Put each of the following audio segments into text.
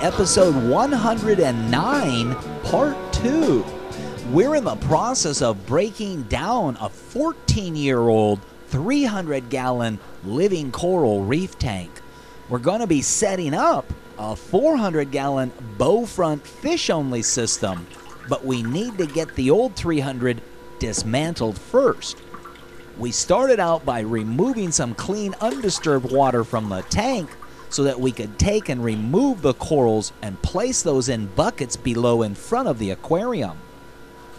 episode 109, part 2. We're in the process of breaking down a 14-year-old, 300-gallon living coral reef tank. We're going to be setting up a 400-gallon bow front fish-only system, but we need to get the old 300 dismantled first. We started out by removing some clean, undisturbed water from the tank so that we could take and remove the corals and place those in buckets below in front of the aquarium.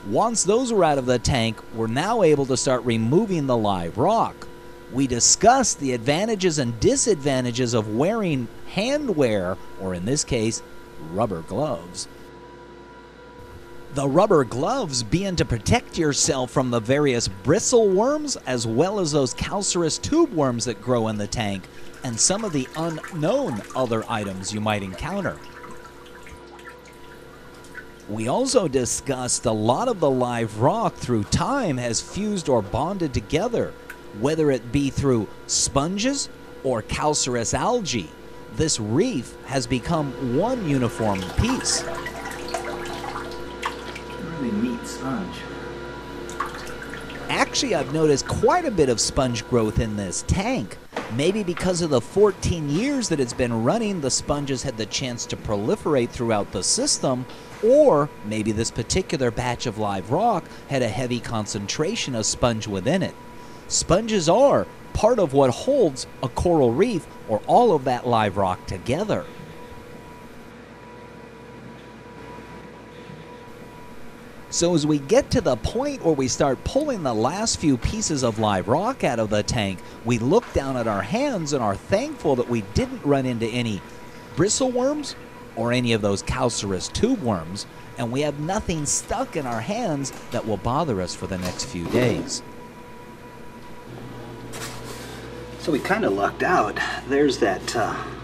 Once those were out of the tank, we're now able to start removing the live rock. We discussed the advantages and disadvantages of wearing handwear, or in this case, rubber gloves. The rubber gloves being to protect yourself from the various bristle worms as well as those calcareous tube worms that grow in the tank and some of the unknown other items you might encounter. We also discussed a lot of the live rock through time has fused or bonded together, whether it be through sponges or calcareous algae. This reef has become one uniform piece. Really neat sponge. Actually, I've noticed quite a bit of sponge growth in this tank. Maybe because of the 14 years that it's been running, the sponges had the chance to proliferate throughout the system, or maybe this particular batch of live rock had a heavy concentration of sponge within it. Sponges are part of what holds a coral reef or all of that live rock together. So as we get to the point where we start pulling the last few pieces of live rock out of the tank, we look down at our hands and are thankful that we didn't run into any bristle worms or any of those calcareous tube worms, and we have nothing stuck in our hands that will bother us for the next few days. So we kind of lucked out. There's that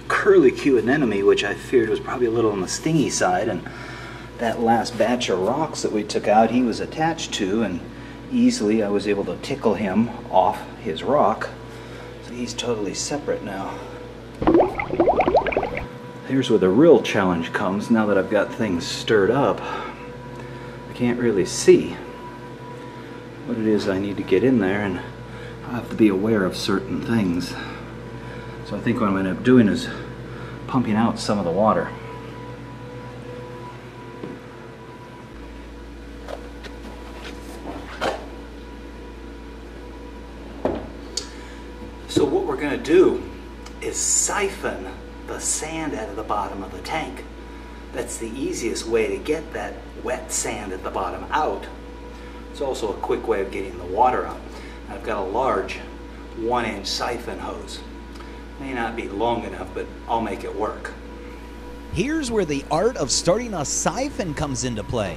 curlicue anemone, which I feared was probably a little on the stingy side, and that last batch of rocks that we took out, he was attached to, and easily I was able to tickle him off his rock. So he's totally separate now. Here's where the real challenge comes. Now that I've got things stirred up, I can't really see what it is I need to get in there, and I have to be aware of certain things. So I think what I'm going to end up doing is pumping out some of the water. So what we're going to do is siphon the sand out of the bottom of the tank. That's the easiest way to get that wet sand at the bottom out. It's also a quick way of getting the water out. I've got a large 1-inch siphon hose. May not be long enough, but I'll make it work. Here's where the art of starting a siphon comes into play.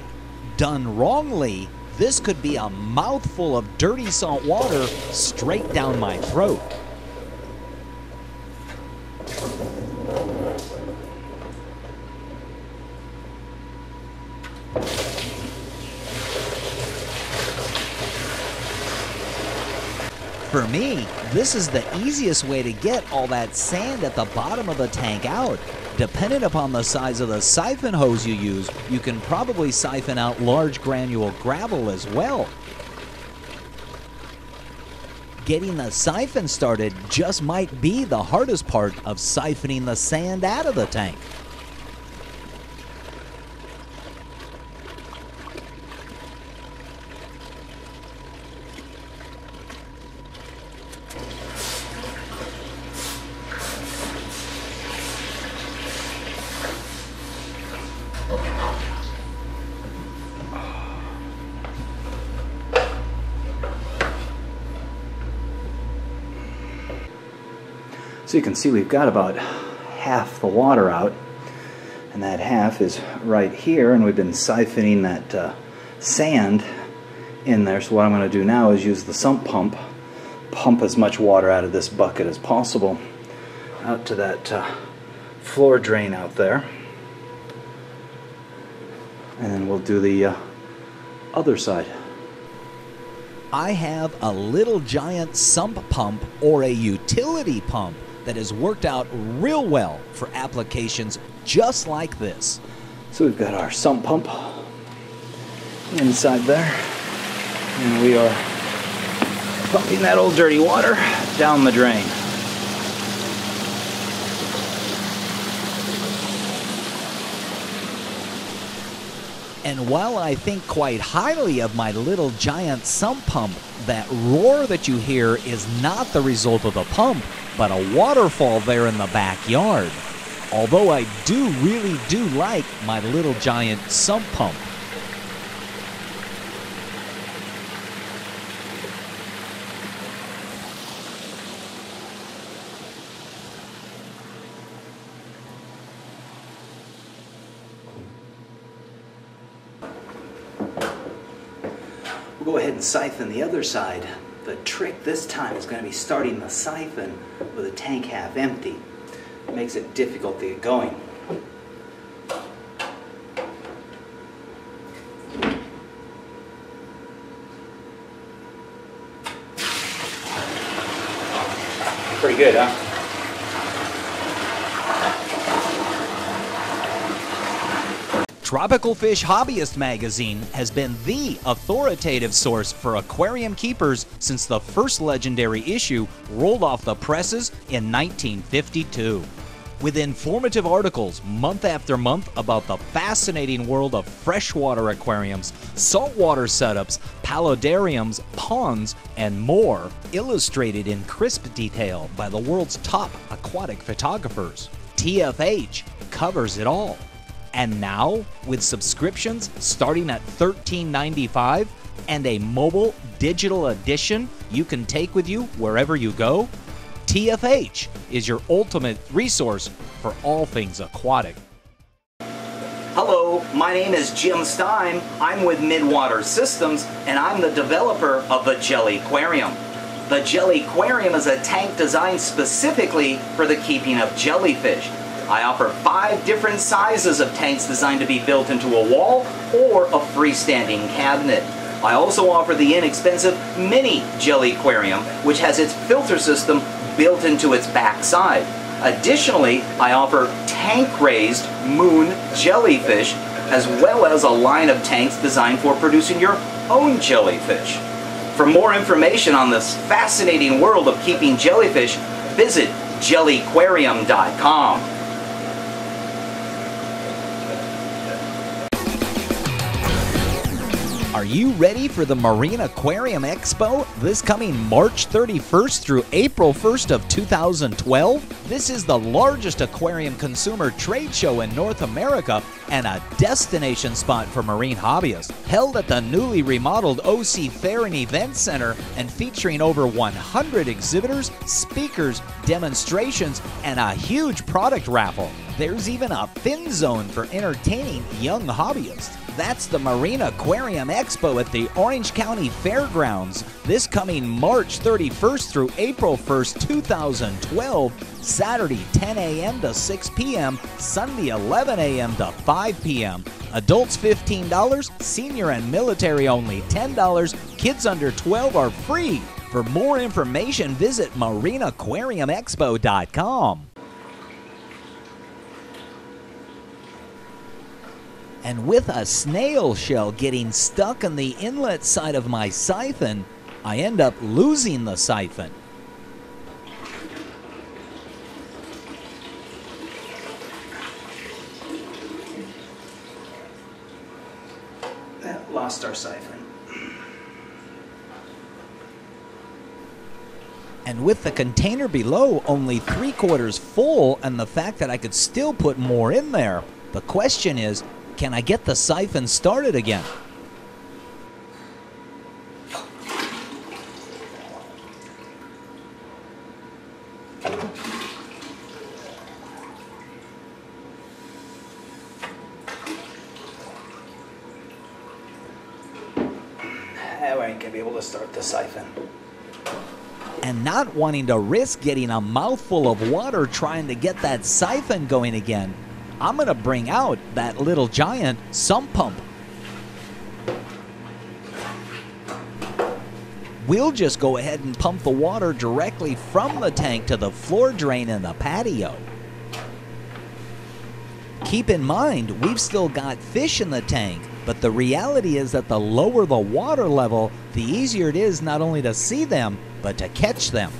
Done wrongly, this could be a mouthful of dirty salt water straight down my throat. For me, this is the easiest way to get all that sand at the bottom of the tank out. Depending upon the size of the siphon hose you use, you can probably siphon out large granule gravel as well. Getting the siphon started just might be the hardest part of siphoning the sand out of the tank. So you can see we've got about half the water out, and that half is right here, and we've been siphoning that sand in there. So what I'm going to do now is use the sump pump, pump as much water out of this bucket as possible out to that floor drain out there, and then we'll do the other side. I have a little giant sump pump or a utility pump that has worked out real well for applications just like this. So we've got our sump pump inside there, and we are pumping that old dirty water down the drain. And while I think quite highly of my little giant sump pump, that roar that you hear is not the result of the pump, but a waterfall there in the backyard. Although I really do like my little giant sump pump. We'll go ahead and siphon the other side. The trick this time is going to be starting the siphon with a tank half empty. It makes it difficult to get going. Pretty good, huh? Tropical Fish Hobbyist magazine has been the authoritative source for aquarium keepers since the first legendary issue rolled off the presses in 1952. With informative articles month after month about the fascinating world of freshwater aquariums, saltwater setups, paludariums, ponds, and more, illustrated in crisp detail by the world's top aquatic photographers, TFH covers it all. And now, with subscriptions starting at $13.95 and a mobile digital edition you can take with you wherever you go, TFH is your ultimate resource for all things aquatic. Hello, my name is Jim Stime. I'm with Midwater Systems, and I'm the developer of the Jelly Aquarium. The Jelly Aquarium is a tank designed specifically for the keeping of jellyfish. I offer 5 different sizes of tanks designed to be built into a wall or a freestanding cabinet. I also offer the inexpensive mini Jelly Aquarium, which has its filter system built into its backside. Additionally, I offer tank-raised moon jellyfish, as well as a line of tanks designed for producing your own jellyfish. For more information on this fascinating world of keeping jellyfish, visit jellyaquarium.com. Are you ready for the Marine Aquarium Expo this coming March 31st through April 1st of 2012? This is the largest aquarium consumer trade show in North America and a destination spot for marine hobbyists. Held at the newly remodeled OC Fair and Event Center and featuring over 100 exhibitors, speakers, demonstrations, and a huge product raffle. There's even a fin zone for entertaining young hobbyists. That's the Marine Aquarium Expo at the Orange County Fairgrounds this coming March 31st through April 1st, 2012, Saturday 10 a.m. to 6 p.m., Sunday 11 a.m. to 5 p.m. Adults $15, senior and military only $10, kids under 12 are free. For more information, visit marineaquariumexpo.com. And with a snail shell getting stuck on the inlet side of my siphon, I end up losing the siphon. Lost our siphon. And with the container below only 3/4 full and the fact that I could still put more in there, the question is, can I get the siphon started again? I ain't gonna be able to start the siphon. And not wanting to risk getting a mouthful of water trying to get that siphon going again, I'm gonna bring out that little giant sump pump. We'll just go ahead and pump the water directly from the tank to the floor drain in the patio. Keep in mind, we've still got fish in the tank, but the reality is that the lower the water level, the easier it is not only to see them, but to catch them.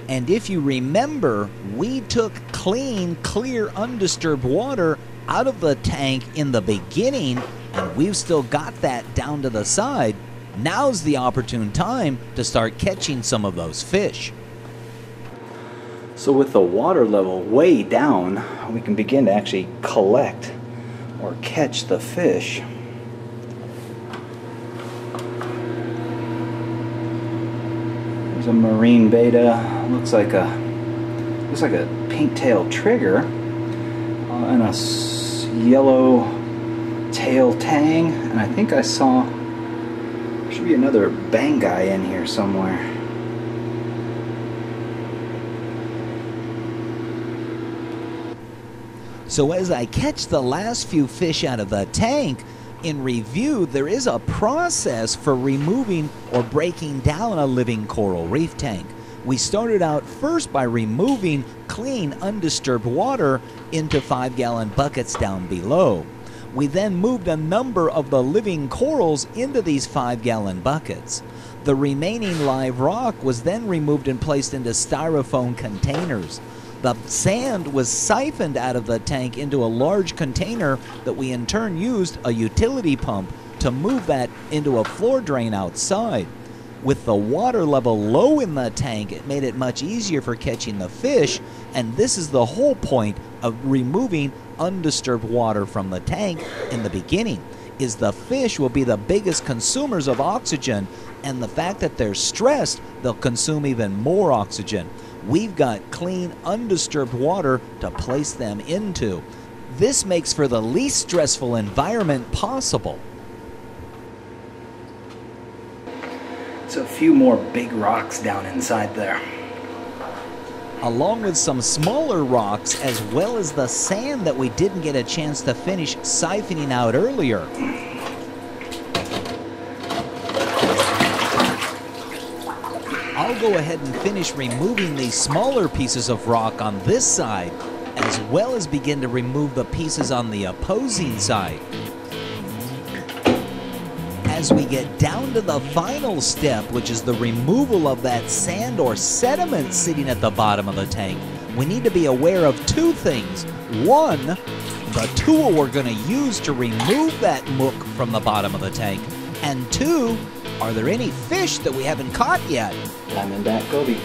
And if you remember, we took clean, clear, undisturbed water out of the tank in the beginning, and we've still got that down to the side. Now's the opportune time to start catching some of those fish. So with the water level way down, we can begin to actually collect or catch the fish. There's a marine beta. Looks like a pink-tailed trigger, and a yellow tail tang, and I think I saw there should be another bang guy in here somewhere. So as I catch the last few fish out of the tank, in review, there is a process for removing or breaking down a living coral reef tank. We started out first by removing clean, undisturbed water into 5-gallon buckets down below. We then moved a number of the living corals into these 5-gallon buckets. The remaining live rock was then removed and placed into styrofoam containers. The sand was siphoned out of the tank into a large container that we in turn used a utility pump to move that into a floor drain outside. With the water level low in the tank, it made it much easier for catching the fish, and this is the whole point of removing undisturbed water from the tank in the beginning, is the fish will be the biggest consumers of oxygen, and the fact that they're stressed, they'll consume even more oxygen. We've got clean, undisturbed water to place them into. This makes for the least stressful environment possible. So a few more big rocks down inside there, along with some smaller rocks, as well as the sand that we didn't get a chance to finish siphoning out earlier. I'll go ahead and finish removing these smaller pieces of rock on this side, as well as begin to remove the pieces on the opposing side. As we get down to the final step, which is the removal of that sand or sediment sitting at the bottom of the tank, we need to be aware of two things. One, the tool we're going to use to remove that muck from the bottom of the tank. And two, are there any fish that we haven't caught yet? Diamondback goby.